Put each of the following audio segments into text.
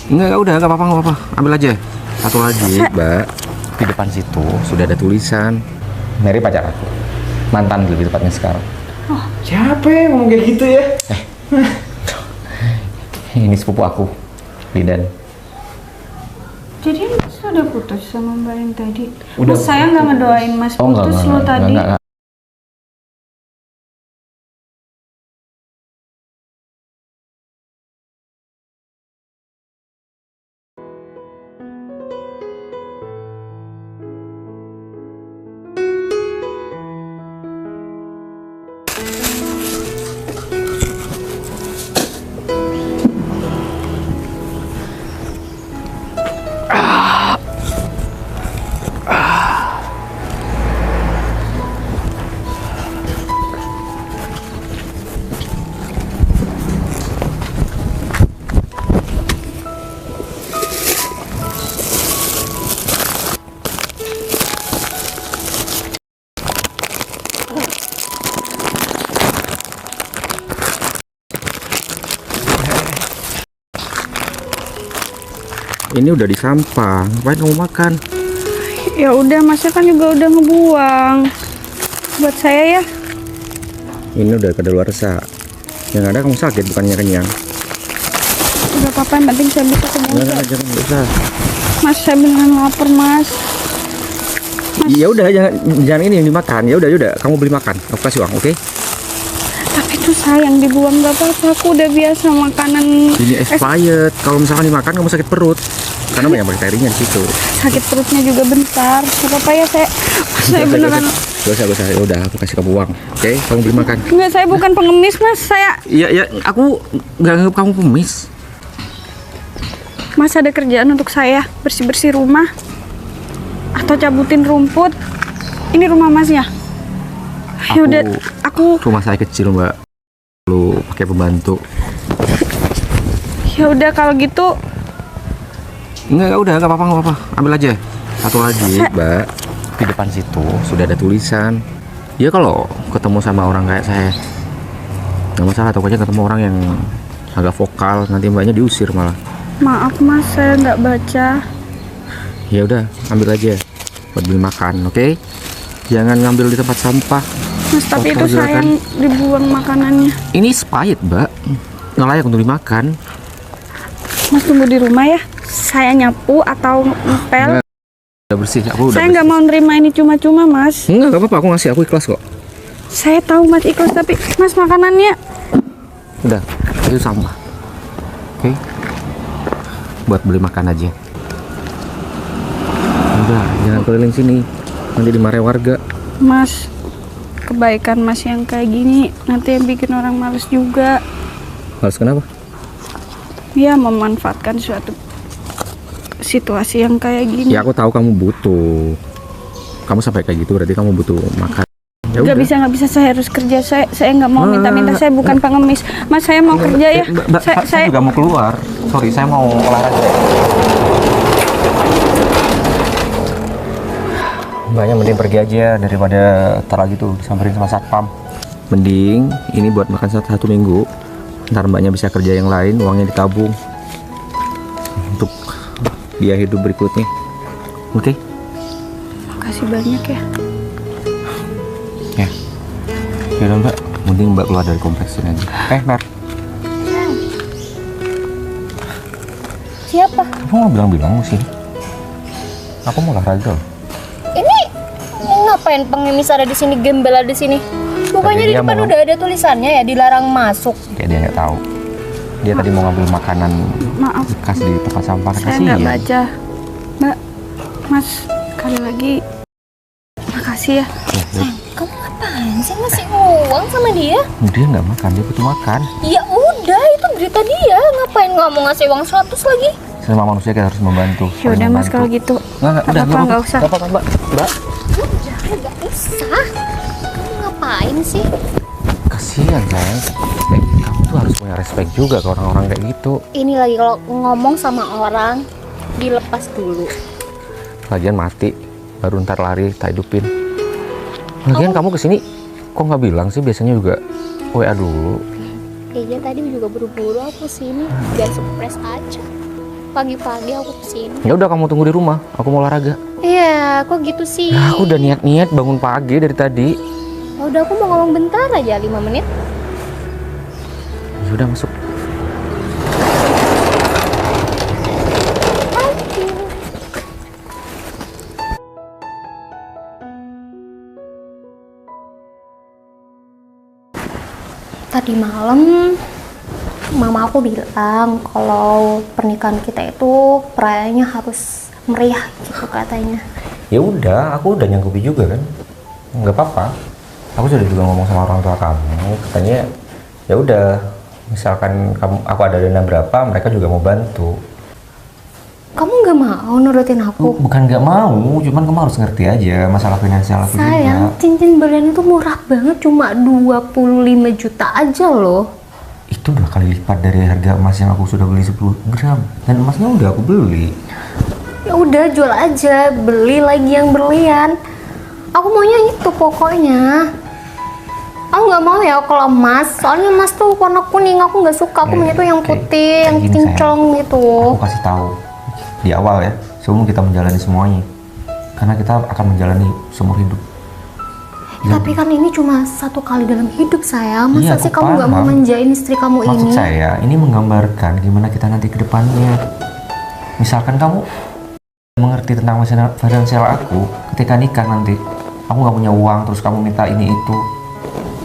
Enggak, udah, nggak apa-apa. Ambil aja. Satu lagi, Mbak. Di depan situ sudah ada tulisan. Mary pacar aku. Mantan lebih tepatnya sekarang. Oh. Siapa ya ngomong kayak gitu ya? Ini sepupu aku, Lidan. Jadi Mas udah putus sama Mbak yang tadi? Udah. Mas saya nggak ngedoain Mas putus lo tadi. Enggak. Ini udah di sampah, ngapain kamu makan? Ya udah, Masnya kan juga udah ngebuang. Buat saya ya. Ini udah kadaluarsa. Yang ada kamu sakit, bukannya kenyang. Udah apa-apa, yang penting saya bisa kenyang. Enggak, jangan bisa. Mas, saya beneran lapar, Mas. Ya udah, jangan ini yang dimakan. Ya udah, kamu beli makan. Aku kasih uang, oke? Tapi itu sayang dibuang, gak apa-apa. Aku udah biasa makanan. Ini expired. Kalau misalkan dimakan kamu sakit perut. Karena banyak bakterinya di situ. Sakit perutnya juga bentar. Gak apa-apa ya, saya beneran. Gak usah. Ya udah, aku kasih kamu uang. Oke, kamu beli makan. Enggak, saya bukan pengemis, Mas. Saya. Iya, aku nggak anggap kamu pengemis. Mas ada kerjaan untuk saya, bersih-bersih rumah atau cabutin rumput. Ini rumah Mas ya? Ya udah, aku Rumah saya kecil, Mbak. Lu pakai pembantu. Ya udah kalau gitu. Enggak, udah, nggak apa-apa. Ambil aja. Satu lagi, Mbak. Di depan situ sudah ada tulisan. Ya kalau ketemu sama orang kayak saya, nggak masalah. Pokoknya ketemu orang yang agak vokal, nanti mbaknya diusir malah. Maaf Mas, saya nggak baca. Ya udah, ambil aja buat beli makan, oke? Jangan ngambil di tempat sampah. Mas, tapi itu sayang dibuang makanannya. Ini expired, Mbak. Nggak layak untuk dimakan. Mas tunggu di rumah ya. Saya nyapu atau ngepel. Udah bersih, aku udah. Saya nggak mau nerima ini cuma-cuma, Mas. Nggak apa-apa, aku ngasih, aku ikhlas kok. Saya tahu Mas ikhlas, tapi Mas makanannya. Udah, itu sampah. Oke? Buat beli makan aja. Udah, jangan keliling sini. Nanti dimarahin warga. Mas, kebaikan Mas yang kayak gini nanti yang bikin orang males juga. Males kenapa? Ya, memanfaatkan suatu situasi yang kayak gini. Ya aku tahu kamu butuh. Kamu sampai kayak gitu berarti kamu butuh makan. Ya Nggak udah. bisa, saya harus kerja. Saya nggak mau minta-minta, saya bukan pengemis. Mas, saya mau kerja ya. Saya juga mau keluar. Sorry, saya mau olahraga. Mbaknya mending pergi aja daripada tar lagi tuh disamperin sama satpam. Mending ini buat makan satu minggu. Ntar mbaknya bisa kerja yang lain, uangnya ditabung untuk biaya hidup berikutnya. Oke? Makasih banyak ya. Ya. Yaudah mbak, mending mbak keluar dari kompleks ini aja. Mer. Siapa? Kamu nggak bilang-bilang sih? Aku mau olahraga loh. Ini ngapain pengemis ada di sini, gembel ada di sini? Bukannya di depan udah ada tulisannya ya, dilarang masuk. Kayak dia nggak tahu. Dia tadi mau ngambil makanan Maaf, bekas di tempat sampah. saya nggak baca. Mbak, Mas, sekali lagi makasih ya. Kamu ngapain sih ngasih uang sama dia? Dia nggak makan, dia butuh makan. Ya udah, itu berita dia. Ngapain nggak mau ngasih uang 100 lagi? Sama manusia kita harus membantu. Ya udah Mas, kalau gitu. Nggak usah. Nggak apa-apa, Mbak. Udah, nggak usah. Kamu ngapain sih? Kasihan sayang. Kamu tuh harus punya respect juga ke orang-orang kayak gitu. Ini lagi kalau ngomong sama orang, dilepas dulu. Lagian mati, baru ntar lari, tak hidupin. Lagian kamu kesini, kok nggak bilang sih? Biasanya juga WA dulu. Iya tadi juga buru-buru aku sini, biar surprise aja. pagi-pagi aku kesini. Ya udah kamu tunggu di rumah, aku mau olahraga. Iya, kok gitu sih? Ya, aku udah niat-niat bangun pagi dari tadi. Ya udah, aku mau ngomong bentar aja, 5 menit. Ya udah masuk. Tadi malam mama aku bilang kalau pernikahan kita itu perayaannya harus meriah gitu katanya. Ya udah, aku udah nyanggupi juga kan. Nggak apa-apa. Aku sudah juga ngomong sama orang tua kamu, katanya ya udah, misalkan aku ada dana berapa, mereka juga mau bantu. Kamu nggak mau nurutin aku? Bukan nggak mau, cuman kamu harus ngerti aja masalah finansial aku Sayang, juga. cincin berlian itu murah banget, cuma 25 juta aja loh. Itu 2 kali lipat dari harga emas yang aku sudah beli 10 gram. Dan emasnya udah aku beli. Ya udah, jual aja, beli lagi yang berlian. Aku maunya itu pokoknya. Aku nggak mau ya kalau emas, soalnya emas tuh warna kuning, aku nggak suka. Aku maunya tuh yang putih, yang Kayak gini, kinclong gitu. Aku kasih tahu di awal ya, sebelum kita menjalani semuanya. Karena kita akan menjalani seumur hidup. Tapi kan ini cuma 1 kali dalam hidup, sayang. Masa Iya, sih aku kamu nggak mau paham. manjain istri kamu Maksud ini? saya, ini menggambarkan gimana kita nanti ke depannya. Misalkan kamu mengerti tentang finansial aku, ketika nikah nanti, aku nggak punya uang, terus kamu minta ini itu,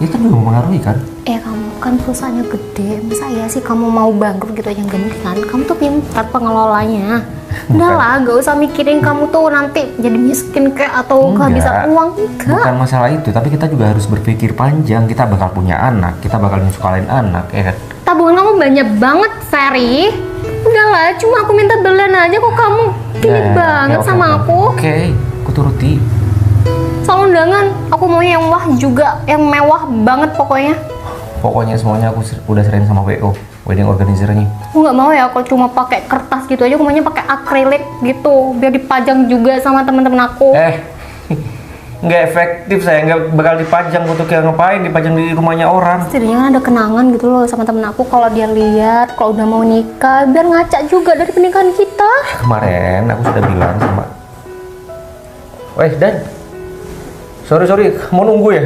itu kan juga mempengaruhi kan? Kamu kan perusahaannya gede, masa ya sih kamu mau bangkrut gitu aja kan? Kamu tuh pintar pengelolanya. Udahlah, gak usah mikirin kamu tuh nanti jadi miskin kayak atau kehabisan uang. Enggak. Bukan masalah itu, tapi kita juga harus berpikir panjang. Kita bakal punya anak, kita bakal nyusukalin anak, ya kan? Tabungan kamu banyak banget, Ferry. Udahlah, cuma aku minta berlian aja kok kamu gini banget oke, sama oke. aku. Oke, aku turuti. Soal undangan, aku maunya yang wah juga, yang mewah banget pokoknya. Pokoknya semuanya aku udah serahin sama WO, wedding organizer-nya. Aku nggak mau ya kalau cuma pakai kertas gitu aja, aku maunya pakai akrilik gitu, biar dipajang juga sama teman-teman aku. Nggak efektif, saya nggak bakal dipajang. Untuk yang ngapain dipajang di rumahnya orang? Setidaknya kan ada kenangan gitu loh sama temen aku, kalau dia lihat kalau udah mau nikah, biar ngaca juga dari pernikahan kita. Kemarin aku sudah bilang sama, Dan, sorry, mau nunggu ya?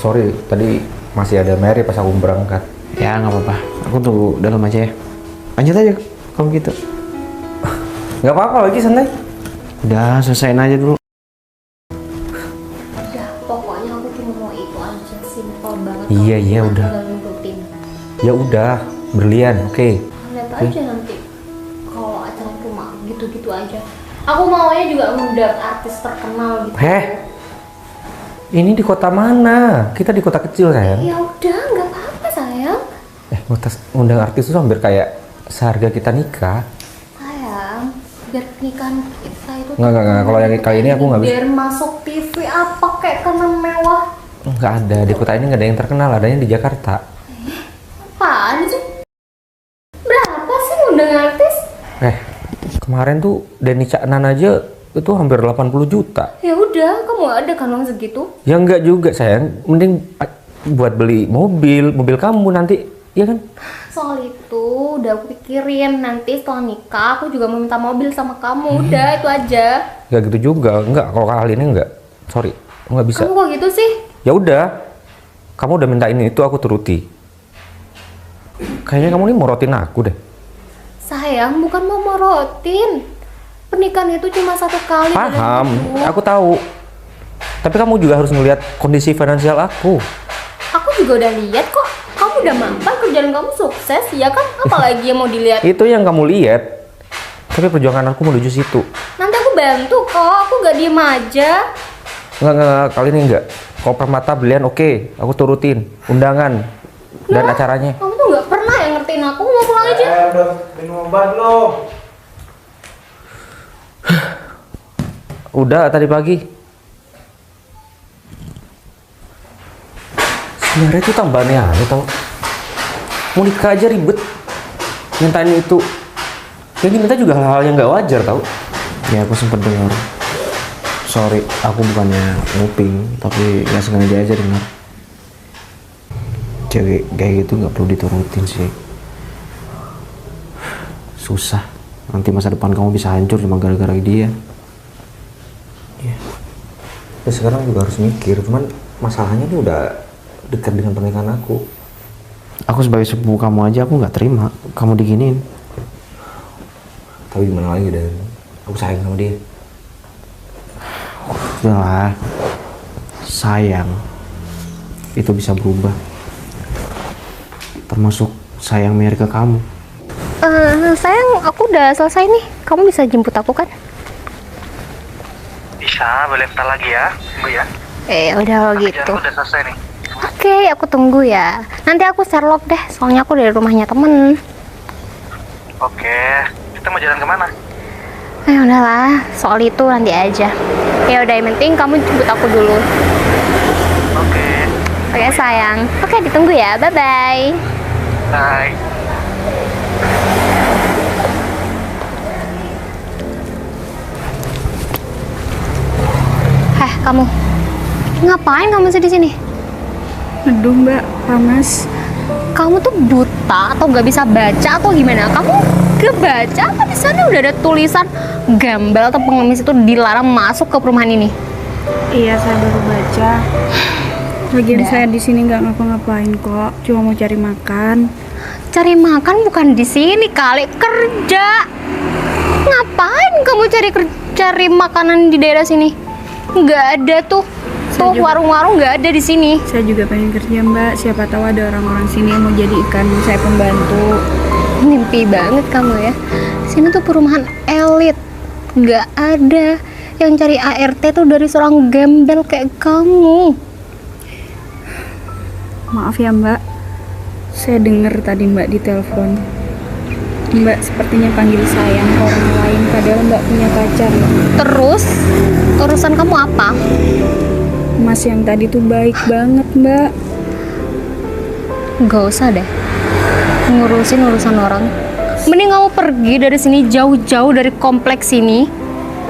Sorry, tadi masih ada Mary pas aku berangkat. Ya nggak apa-apa, aku tunggu dalam aja ya. Lanjut aja kalau gitu. Nggak apa-apa, lagi santai. Udah, selesaiin aja dulu. Udah, pokoknya aku cuma mau itu aja, simple banget. Iya, udah. Rutin. Ya udah, berlian, oke. Lihat aja nanti kalau acara cuma gitu-gitu aja. Aku maunya juga ngundang artis terkenal gitu. Ini di kota mana? Kita di kota kecil, sayang. Ya udah, nggak apa-apa sayang. Ngundang artis itu hampir kayak seharga kita nikah. Sayang, biar pernikahan kita itu Nggak. Kalau yang kali ini aku nggak bisa. biar masuk TV apa kayak karena mewah. Nggak ada, di kota ini nggak ada yang terkenal, adanya di Jakarta. Apaan sih? Berapa sih ngundang artis? Kemarin tuh Denny Caknan aja itu hampir 80 juta. Ya udah, kamu ada kan uang segitu? Ya enggak juga, sayang. Mending buat beli mobil kamu nanti, ya kan? Soal itu udah aku pikirin, nanti setelah nikah aku juga mau minta mobil sama kamu. Udah, itu aja. Enggak gitu juga. Enggak, kalau kali ini enggak. Sorry, enggak bisa. Kamu kok gitu sih? Ya udah. Kamu udah minta ini itu, aku turuti. Kayaknya kamu nih morotin aku deh. Sayang, bukan mau morotin. Pernikahan itu cuma 1 kali. Paham, dalam hidup. aku tahu. Tapi kamu juga harus ngelihat kondisi finansial aku. Aku juga udah lihat kok. Kamu udah mapan, kerjaan kamu sukses, ya kan? Apalagi yang mau dilihat? Itu yang kamu lihat. Tapi perjuangan aku menuju situ. Nanti aku bantu kok. Aku gak diem aja. Enggak, kali ini enggak. Kalau permata belian oke, aku turutin. Undangan dan acaranya. Kamu tuh gak pernah yang ngertiin aku. Mau pulang aja. Udah minum obat lo. Udah tadi pagi. Sebenarnya itu tambahannya aneh tau. Mau nikah aja ribet. Mintain itu. Yang diminta juga hal-hal yang nggak wajar tau. Ya aku sempet dengar. Sorry, aku bukannya nguping, tapi nggak sengaja aja dengar. Cewek kayak gitu nggak perlu diturutin sih. Susah. Nanti masa depan kamu bisa hancur cuma gara-gara dia. Ya sekarang juga harus mikir, cuman masalahnya nih udah dekat dengan pernikahan aku. Aku sebagai sepupu kamu aja aku nggak terima kamu diginiin. Tapi gimana lagi, Dan? Aku sayang sama dia. Udahlah, sayang itu bisa berubah. Termasuk sayang Mary ke kamu. Sayang, aku udah selesai nih. Kamu bisa jemput aku kan? Bisa, boleh bentar lagi ya. Tunggu ya. Udah kalau gitu. Kerjaanku udah selesai nih. Oke, aku tunggu ya. Nanti aku Sherlock deh, soalnya aku dari rumahnya temen. Oke, kita mau jalan kemana? Udahlah, soal itu nanti aja. Ya udah, yang penting kamu jemput aku dulu. Oke, Oke sayang. Oke, ditunggu ya. Bye bye. bye. Kamu ngapain kamu masih di sini? Aduh mbak, panas. Kamu tuh buta atau nggak bisa baca atau gimana? Kamu nggak baca apa di sana udah ada tulisan gembel atau pengemis itu dilarang masuk ke perumahan ini? Iya, saya baru baca. Lagian Udah. saya di sini nggak ngapa-ngapain kok, cuma mau cari makan. Cari makan bukan di sini kali, kerja. Ngapain kamu cari makanan di daerah sini? Nggak ada tuh. Tuh juga- warung-warung nggak ada di sini. Saya juga pengen kerja mbak, siapa tahu ada orang-orang sini yang mau jadikan saya pembantu. Mimpi banget kamu ya. Sini tuh perumahan elit. Nggak ada yang cari ART tuh dari seorang gembel kayak kamu. Maaf ya mbak, saya dengar tadi mbak di telepon. Mbak sepertinya panggil sayang ke orang lain, padahal mbak punya pacar loh. Terus urusan kamu apa? Mas yang tadi tuh baik banget mbak. Gak usah deh ngurusin urusan orang. Mending kamu pergi dari sini jauh-jauh dari kompleks ini,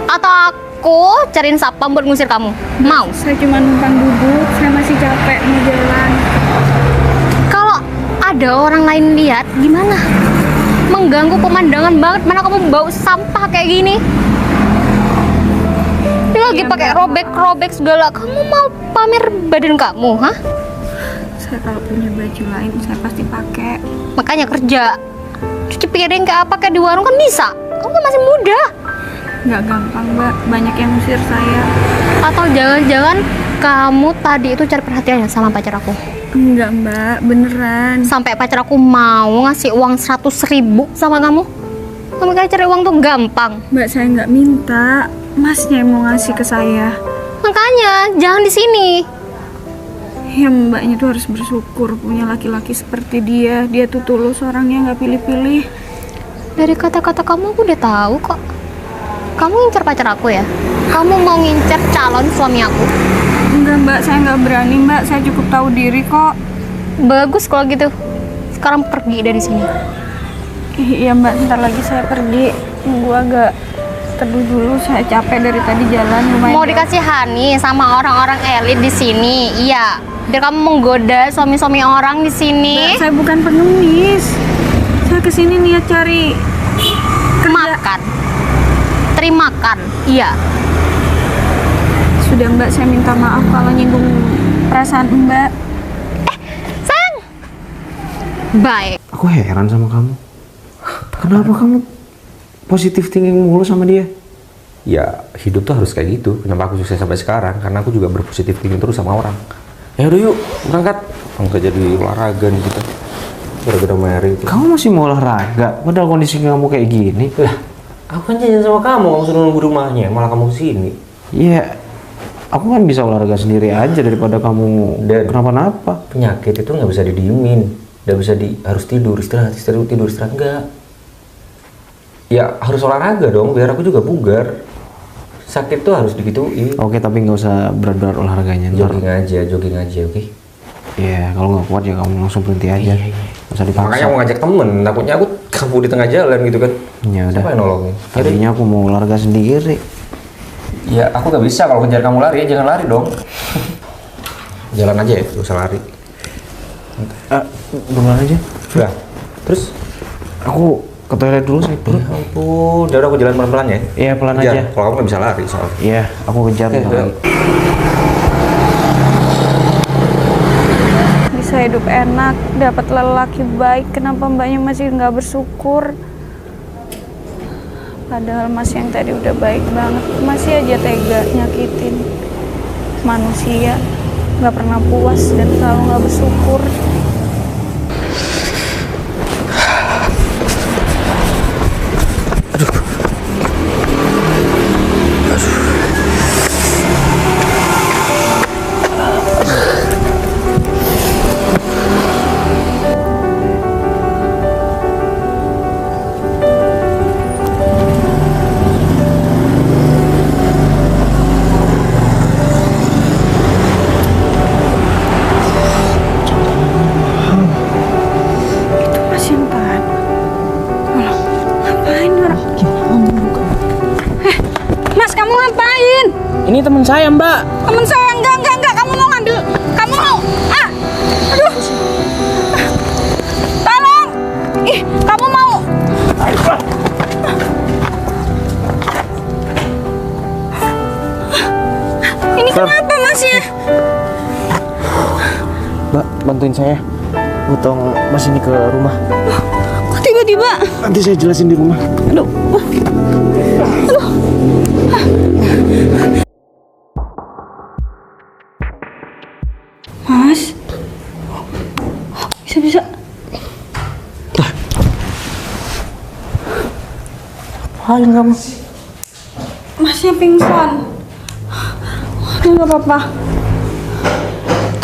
atau aku cariin satpam buat ngusir kamu. Mau? Saya cuma numpang duduk, saya masih capek mau jalan. Kalau ada orang lain lihat gimana? Mengganggu pemandangan banget. Mana kamu bau sampah kayak gini? Ini lagi Iya, pakai Mbak. robek-robek segala. Kamu mau pamer badan kamu, hah? Saya kalau punya baju lain saya pasti pakai. Makanya kerja. Cuci piring kayak apa kayak di warung kan bisa. Kamu kan masih muda. Nggak gampang mbak, banyak yang ngusir saya. Atau jangan-jangan kamu tadi itu cari perhatiannya sama pacar aku. Enggak mbak, beneran. Sampai pacar aku mau ngasih uang 100.000 sama kamu. Kamu kira cari uang tuh gampang. Mbak saya nggak minta, masnya yang mau ngasih ke saya. Makanya jangan di sini. Ya mbaknya tuh harus bersyukur punya laki-laki seperti dia. Dia tuh tulus orangnya, nggak pilih-pilih. Dari kata-kata kamu aku udah tahu kok. Kamu ngincer pacar aku ya? Kamu mau ngincer calon suami aku? Enggak mbak, saya nggak berani mbak. Saya cukup tahu diri kok. Bagus kalau gitu. Sekarang pergi dari sini. Iya mbak, sebentar lagi saya pergi. Tunggu agak teduh dulu, saya capek dari tadi jalan lumayan. Mau dikasihani sama orang-orang elit di sini? Iya. Biar kamu menggoda suami-suami orang di sini. Mbak, saya bukan pengemis. Saya kesini niat cari kerja. Makan. Terimakan. Iya. Sudah mbak, saya minta maaf kalau nyinggung perasaan mbak. Sayang. Baik. Aku heran sama kamu. Kenapa kamu positif thinking mulu sama dia? Ya hidup tuh harus kayak gitu. Kenapa aku sukses sampai sekarang? Karena aku juga berpositif thinking terus sama orang. Ya udah yuk berangkat. Nggak jadi olahraga nih kita. Gara-gara Mary itu. Kamu masih mau olahraga? Padahal kondisi kamu kayak gini. Lah, aku kan janjian sama kamu. Kamu suruh nunggu di rumahnya. Malah kamu kesini. Iya, aku kan bisa olahraga sendiri aja daripada kamu Dan- kenapa-napa. Penyakit itu nggak bisa didiemin. Nggak bisa harus tidur istirahat enggak. Ya harus olahraga dong. Biar aku juga bugar. Sakit tuh harus digituin. Oke, tapi nggak usah berat-berat olahraganya. Ntar, Jogging aja, oke? iya, kalau nggak kuat ya kamu langsung berhenti aja. Nggak usah dipaksa. Makanya aku ngajak temen. Takutnya aku kabur di tengah jalan gitu kan. Ya udah. Siapa yang nolongin? Tadinya aku mau olahraga sendiri. Ya aku nggak bisa kalau kejar kamu lari, jangan lari dong. Jalan aja ya, gak usah lari. Duluan aja. Udah. Terus Aku ke toilet dulu sakit perut. Ya ampun, udah aku jalan pelan-pelan ya. Iya pelan Kejar. aja. Kalau kamu nggak bisa lari soalnya. Iya, aku kejar. Oke, bentar. Bisa hidup enak, dapat lelaki baik, kenapa mbaknya masih nggak bersyukur? Padahal mas yang tadi udah baik banget, masih aja tega nyakitin manusia, nggak pernah puas dan selalu nggak bersyukur. Itu mas yang tadi. Alah, ngapain orang? Mas kamu ngapain? Ini teman saya, Mbak. Temen saya enggak, kamu mau ngambil, kamu mau, aduh, tolong, ih, kamu mau, ini kenapa mas ya? Mbak, bantuin saya. Potong Mas ini ke rumah. Kok tiba-tiba, Nanti saya jelasin di rumah. aduh, mas, bisa-bisa, Apain kamu? masnya pingsan, aduh nggak apa-apa.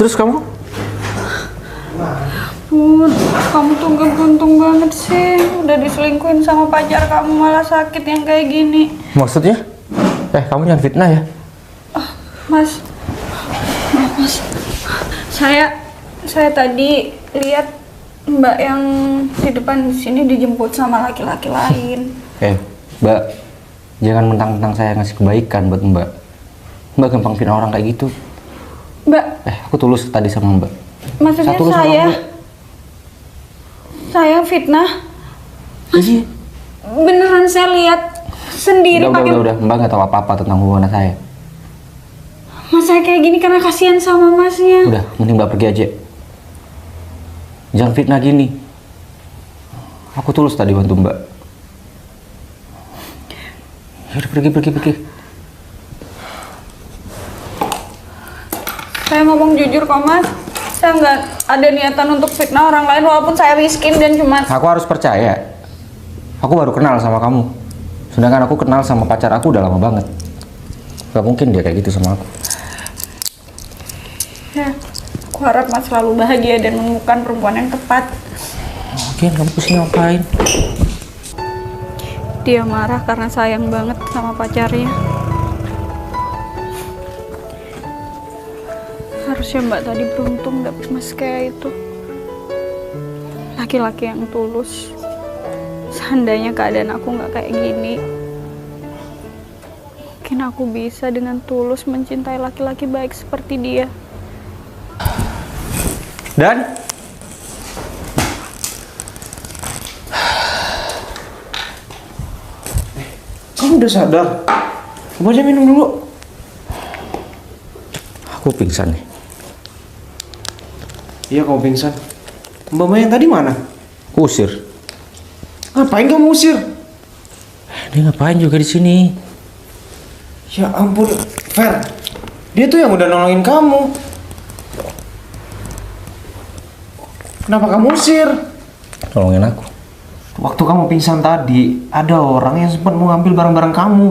Terus kamu? Bun, kamu tuh gak beruntung banget sih. Udah diselingkuhin sama pacar kamu malah sakit yang kayak gini. Maksudnya? Kamu jangan fitnah ya. Mas, maaf mas. Saya tadi lihat Mbak yang di depan sini dijemput sama laki-laki lain. Mbak, jangan mentang-mentang saya ngasih kebaikan buat Mbak. Mbak gampang fitnah orang kayak gitu. Mbak, Aku tulus tadi sama Mbak. maksudnya Satu sama Mbak. saya fitnah. Iya. Beneran saya lihat sendiri pakai. Udah. Mbak nggak tahu apa-apa tentang hubungan saya. Mas saya kayak gini karena kasihan sama masnya. Udah, mending Mbak pergi aja. Jangan fitnah gini. Aku tulus tadi bantu Mbak. Yaudah, pergi. Saya ngomong jujur kok mas, saya nggak ada niatan untuk fitnah orang lain walaupun saya miskin dan cuma. Aku harus percaya. Aku baru kenal sama kamu. Sedangkan aku kenal sama pacar aku udah lama banget. Gak mungkin dia kayak gitu sama aku. Ya, aku harap mas selalu bahagia dan menemukan perempuan yang tepat. Oke, kamu kesini ngapain? Dia marah karena sayang banget sama pacarnya. Harusnya mbak tadi beruntung dapet mas kayak itu. Laki-laki yang tulus. Seandainya keadaan aku nggak kayak gini, mungkin aku bisa dengan tulus mencintai laki-laki baik seperti dia. Dan Kamu udah sadar? Coba aja minum dulu. aku pingsan nih. Iya, kamu pingsan. Mbak yang tadi mana? Kusir. Ngapain kamu usir? Dia ngapain juga di sini? Ya ampun, Fer. Dia tuh yang udah nolongin kamu. Kenapa kamu usir? Tolongin aku. Waktu kamu pingsan tadi, ada orang yang sempat mau ngambil barang-barang kamu.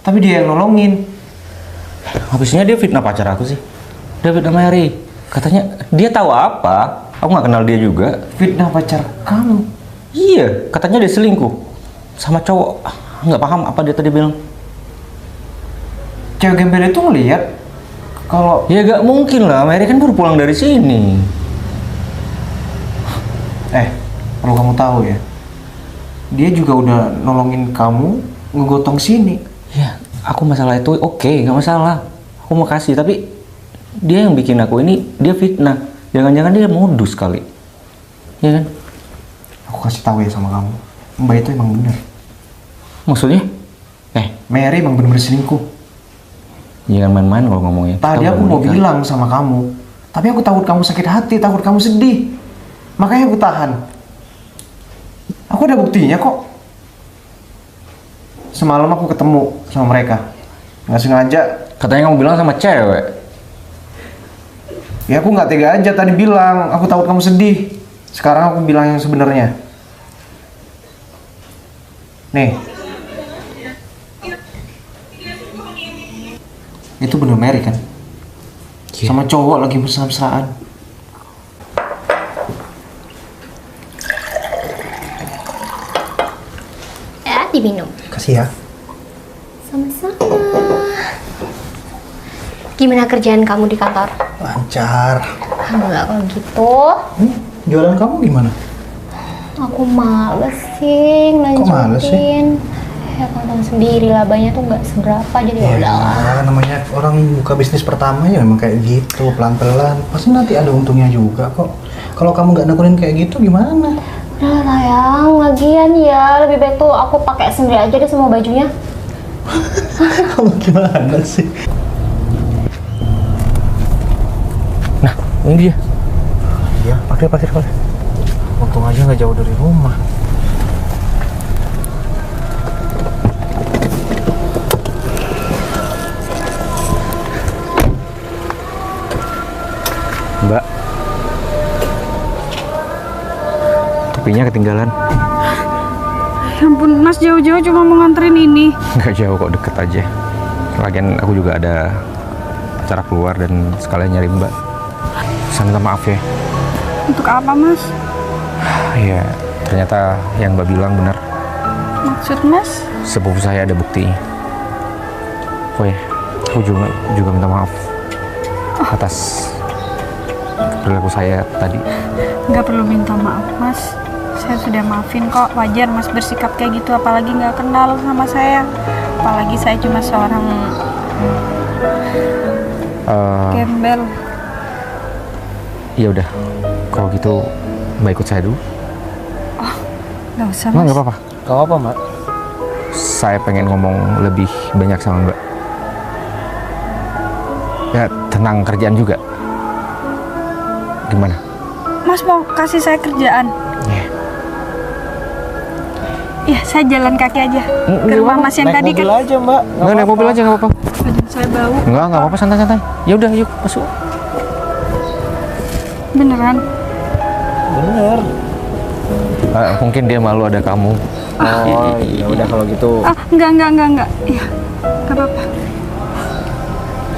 Tapi dia yang nolongin. Habisnya dia fitnah pacar aku sih. Dia fitnah Mary. Katanya dia tahu apa? Aku nggak kenal dia juga. Fitnah pacar kamu. Iya, katanya dia selingkuh sama cowok. Nggak paham apa dia tadi bilang. Cewek gembel itu ngeliat kalau Ya nggak mungkin lah, Mary kan baru pulang dari sini. perlu kamu tahu ya. Dia juga udah nolongin kamu ngegotong sini. Ya, aku masalah itu oke, nggak masalah. Aku mau kasih, tapi dia yang bikin aku ini, dia fitnah. Jangan-jangan dia modus kali. Ya kan? Aku kasih tahu ya sama kamu. Mbak itu emang bener. Maksudnya? Mary emang bener-bener selingkuh. Jangan main-main kalau ngomongnya. Tadi aku mau bilang sama kamu, tapi aku takut kamu sakit hati, takut kamu sedih. Makanya aku tahan. Aku ada buktinya kok. Semalam aku ketemu sama mereka. Nggak sengaja. Katanya kamu bilang sama cewek. Ya aku nggak tega aja tadi bilang, aku takut kamu sedih. Sekarang aku bilang yang sebenarnya. Nih. Itu bener Mary kan? Iya. Sama cowok lagi mesra-mesraan. Ya, diminum. Kasih ya. Sama-sama. Gimana kerjaan kamu di kantor? Lancar. Alhamdulillah kalau gitu. Jualan kamu gimana? Aku males sih Kok males sih? lanjutin. Ya kamu tahu sendiri labanya tuh nggak seberapa jadi ya udahlah. Namanya orang buka bisnis pertama ya memang kayak gitu, pelan-pelan. Pasti nanti ada untungnya juga kok. Kalau kamu nggak nekunin kayak gitu gimana? Udah sayang, lagian ya lebih baik tuh aku pakai sendiri aja deh semua bajunya. Kamu gimana sih? Nah, ini dia. Iya, pakai. Untung aja nggak jauh dari rumah. Mbak. Topinya ketinggalan. Ya ampun, Mas jauh-jauh cuma mau nganterin ini. Nggak jauh kok, deket aja. Lagian aku juga ada acara keluar dan sekalian nyari Mbak. Saya minta maaf ya. Untuk apa, Mas? Ya, ternyata yang Mbak bilang benar. Maksud Mas? Sepupu saya ada buktinya. Oh ya, aku juga minta maaf atas perilaku saya tadi. Nggak perlu minta maaf, Mas. Saya sudah maafin kok. Wajar Mas bersikap kayak gitu, apalagi nggak kenal sama saya. Apalagi saya cuma seorang gembel. Ya udah, kalau gitu Mbak ikut saya dulu. Nggak usah, Mbak Mas. nggak apa-apa. Gak apa Mbak. Saya pengen ngomong lebih banyak sama Mbak. Ya, tentang kerjaan juga. Gimana? Mas mau kasih saya kerjaan? Ya. Iya, saya jalan kaki aja ke rumah Mas yang tadi kan. aja Mbak. Nggak, naik mobil aja nggak apa-apa. Badan saya bau. Nggak apa-apa, santai-santai. Ya udah, yuk masuk. Beneran? Bener. Mungkin dia malu ada kamu. Oh ya udah kalau gitu. Enggak. Iya, nggak apa-apa.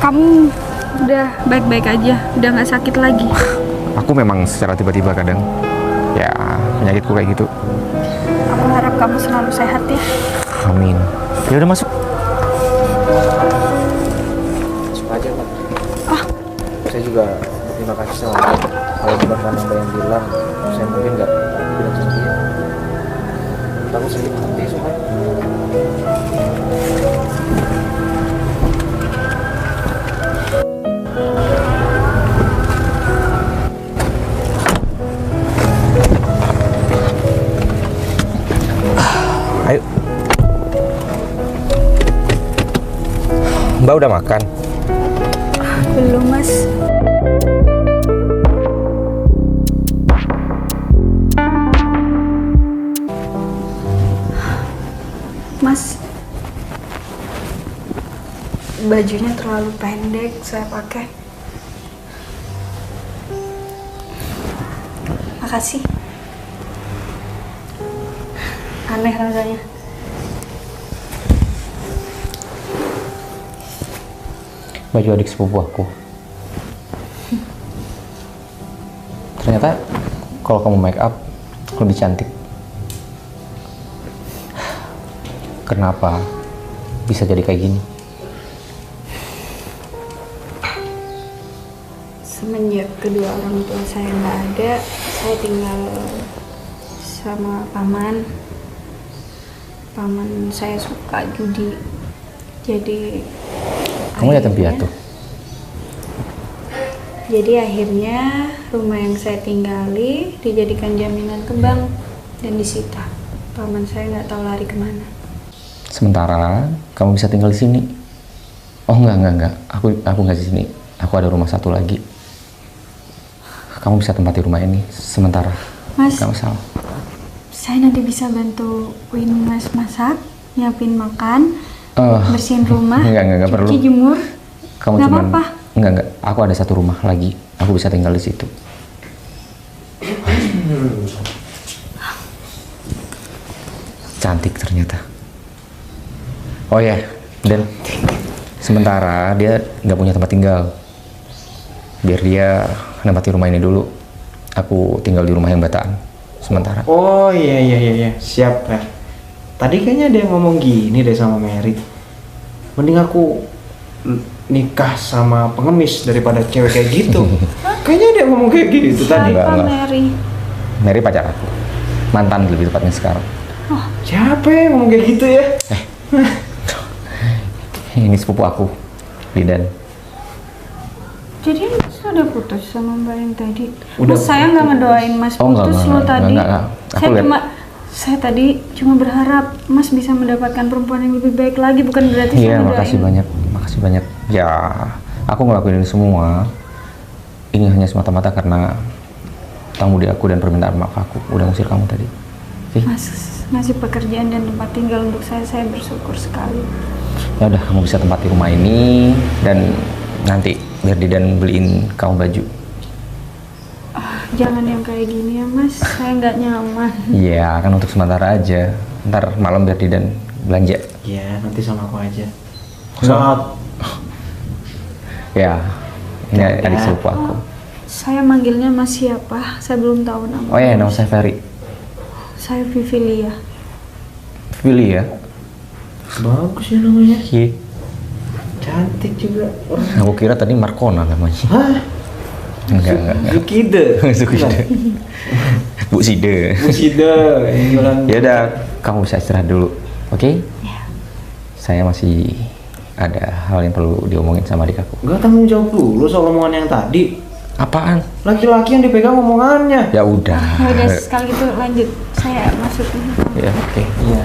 Kamu udah baik-baik aja, udah nggak sakit lagi. Aku memang secara tiba-tiba kadang, ya penyakitku kayak gitu. Aku harap kamu selalu sehat ya. Amin. Ya udah masuk. Masuk aja Mbak. Saya juga terima kasih sama Mbak. Kalau bukan karena Mbak yang bilang, saya mungkin nggak bilang sendiri. Aku sakit hati soalnya. Ayo. Mbak udah makan? Belum, Mas. Mas, bajunya terlalu pendek saya pakai. Makasih. Aneh rasanya. Baju adik sepupu aku. Ternyata kalau kamu make up lebih cantik. Kenapa bisa jadi kayak gini? Semenjak kedua orang tua saya nggak ada, saya tinggal sama paman. Paman saya suka judi, jadi Kamu yatim akhirnya- piatu? Jadi akhirnya rumah yang saya tinggali dijadikan jaminan ke bank dan disita. paman saya nggak tahu lari kemana. Sementara kamu bisa tinggal di sini. Oh enggak. Aku nggak di sini. Aku ada rumah satu lagi. Kamu bisa tempati rumah ini sementara. Mas, Gak masalah. saya nanti bisa bantuin Mas masak, nyiapin makan, Eh, bersihin rumah, enggak perlu. cuci jemur. Kamu Nggak cuman apa-apa. enggak. Aku ada satu rumah lagi. Aku bisa tinggal di situ. Cantik ternyata. Oh ya, dan sementara dia nggak punya tempat tinggal. Biar dia nempati rumah ini dulu. Aku tinggal di rumah yang bataan sementara. Oh iya, siap ya. Tadi kayaknya dia ngomong gini deh sama Mary. Mending aku nikah sama pengemis daripada cewek kayak gitu. Kayaknya dia ngomong kayak gitu tadi. Enggak, Siapa enggak. Mary? Mary pacar aku. Mantan lebih tepatnya sekarang. Siapa yang ngomong kayak gitu ya? Ini sepupu aku, Lidan. Jadi Mas udah putus sama Mbak yang tadi? Udah Mas, saya nggak ngedoain Mas Oh, enggak, putus enggak, lo enggak, tadi. enggak. Aku lihat. Saya tadi cuma berharap Mas bisa mendapatkan perempuan yang lebih baik lagi, bukan berarti Iya, saya ngedoain. makasih banyak. Ya, aku ngelakuin ini semua. Ini hanya semata-mata karena utang budi aku dan permintaan maaf aku udah ngusir kamu tadi. Oke? Mas ngasih pekerjaan dan tempat tinggal untuk saya bersyukur sekali. Ya udah, kamu bisa tempati rumah ini dan nanti biar Didan beliin kamu baju. Jangan yang kayak gini ya Mas, saya nggak nyaman. Iya, kan untuk sementara aja. Ntar malam biar Didan belanja. Iya, nanti sama aku aja. Sama- Ya, ini Ya udah. adik sepupu aku. Saya manggilnya Mas siapa? Saya belum tahu nama. Oh ya, nama saya Ferry. Saya Vivilia. Willy ya. Bagus ya namanya. Iya. Cantik juga. Aku kira tadi Markona namanya. Hah? Enggak. Zukide. Sukide. Bu Side. Musida yang jualan. Ya udah, kamu bisa istirahat dulu, oke? Saya masih ada hal yang perlu diomongin sama adik aku. Enggak tanggung jawab dulu soal omongan yang tadi. Apaan? Laki-laki yang dipegang omongannya. Ya udah. Ya udah sekali gitu lanjut. Saya masuk. Ya oke. Iya.